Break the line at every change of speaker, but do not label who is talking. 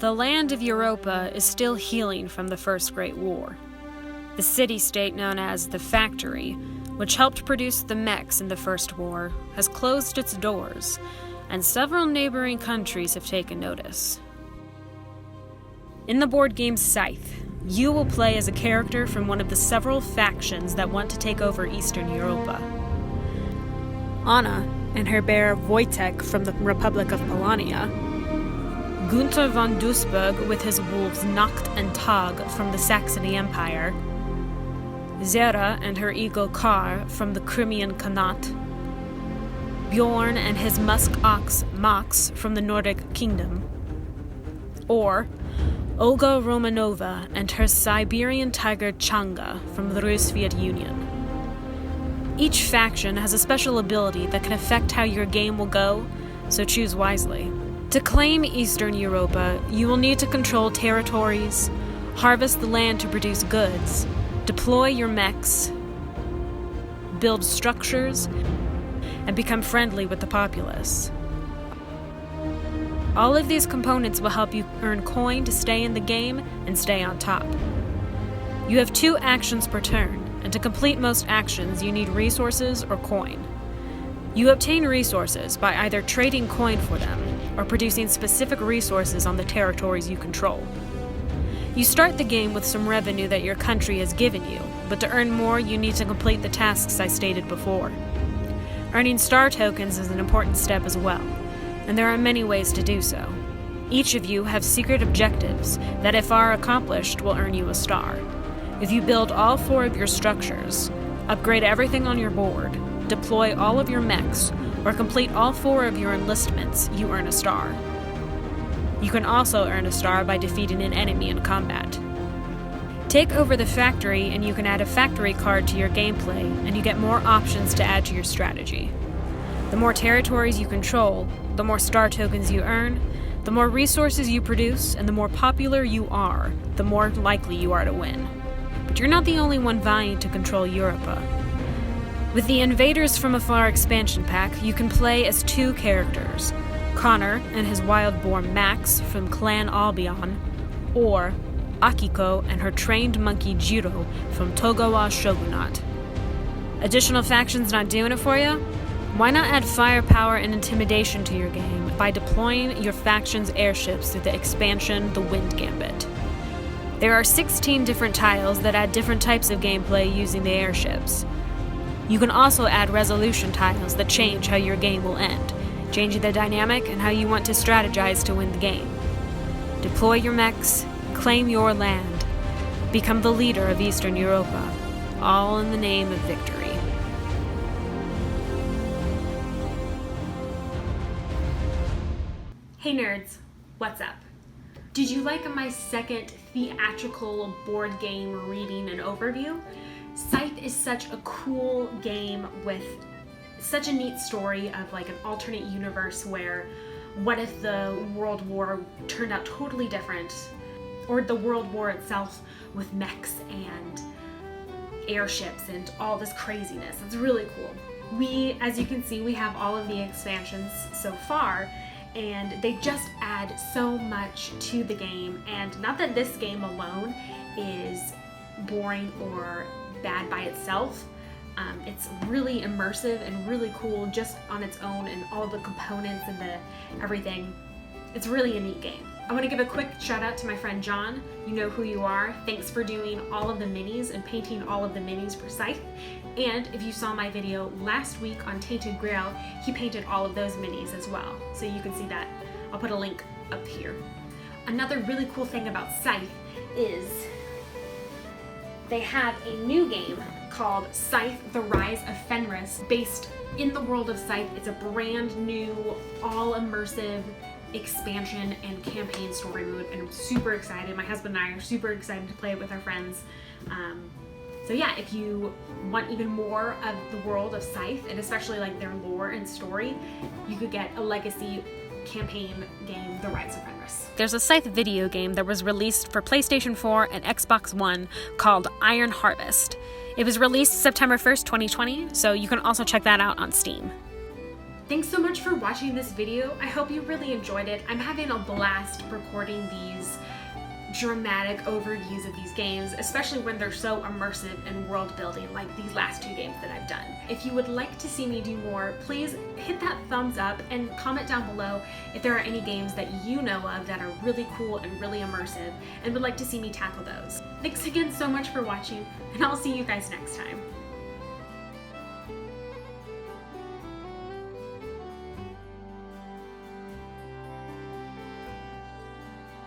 The land of Europa is still healing from the First Great War. The city-state known as the Factory, which helped produce the mechs in the First War, has closed its doors, and several neighboring countries have taken notice. In the board game Scythe, you will play as a character from one of the several factions that want to take over Eastern Europa. Anna and her bear Wojtek from the Republic of Polania, Gunther von Duisburg with his wolves Nacht and Tag from the Saxony Empire, Zera and her eagle Kar from the Crimean Khanate, Bjorn and his musk ox Max from the Nordic Kingdom, or Olga Romanova and her Siberian tiger Changa from the Soviet Union. Each faction has a special ability that can affect how your game will go, so choose wisely. To claim Eastern Europa, you will need to control territories, harvest the land to produce goods, deploy your mechs, build structures, and become friendly with the populace. All of these components will help you earn coin to stay in the game and stay on top. You have 2 actions per turn, and to complete most actions you need resources or coin. You obtain resources by either trading coin for them or producing specific resources on the territories you control. You start the game with some revenue that your country has given you, but to earn more you need to complete the tasks I stated before. Earning star tokens is an important step as well, and there are many ways to do so. Each of you have secret objectives that, if are accomplished, will earn you a star. If you build all 4 of your structures, upgrade everything on your board, deploy all of your mechs, or complete all 4 of your enlistments, you earn a star. You can also earn a star by defeating an enemy in combat. Take over the factory and you can add a factory card to your gameplay, and you get more options to add to your strategy. The more territories you control, the more star tokens you earn, the more resources you produce, and the more popular you are, the more likely you are to win. But you're not the only one vying to control Europa. With the Invaders from Afar expansion pack, you can play as 2 characters, Connor and his wild boar Max from Clan Albion, or Akiko and her trained monkey Jiro from Togawa Shogunate. Additional factions not doing it for you? Why not add firepower and intimidation to your game by deploying your faction's airships through the expansion The Wind Gambit? There are 16 different tiles that add different types of gameplay using the airships. You can also add resolution tiles that change how your game will end, changing the dynamic and how you want to strategize to win the game. Deploy your mechs, claim your land, become the leader of Eastern Europa, all in the name of victory. Hey nerds, what's up? Did you like my second theatrical board game reading and overview? Scythe is such a cool game with such a neat story of like an alternate universe where what if the World War turned out totally different, or the World War itself with mechs and airships and all this craziness. It's really cool. As you can see, we have all of the expansions so far, and they just add so much to the game. And not that this game alone is boring or bad by itself. It's really immersive and really cool just on its own, and all the components and everything. It's really a neat game. I want to give a quick shout out to my friend John. You know who you are. Thanks for doing all of the minis and painting all of the minis for Scythe. And if you saw my video last week on Tainted Grail, he painted all of those minis as well. So you can see that. I'll put a link up here. Another really cool thing about Scythe is they have a new game called Scythe: The Rise of Fenris, based in the world of Scythe. It's a brand new, all immersive expansion and campaign story mode, and I'm super excited. My husband and I are super excited to play it with our friends. So yeah, if you want even more of the world of Scythe, and especially like their lore and story, you could get a legacy campaign game, The Rise of Fenris. There's a Scythe video game that was released for PlayStation 4 and Xbox One called Iron Harvest. It was released September 1st, 2020, so you can also check that out on Steam. Thanks so much for watching this video. I hope you really enjoyed it. I'm having a blast recording these dramatic overviews of these games, especially when they're so immersive and world building like these last 2 games that I've done. If you would like to see me do more, please hit that thumbs up and comment down below if there are any games that you know of that are really cool and really immersive and would like to see me tackle those. Thanks again so much for watching, and I'll see you guys next time.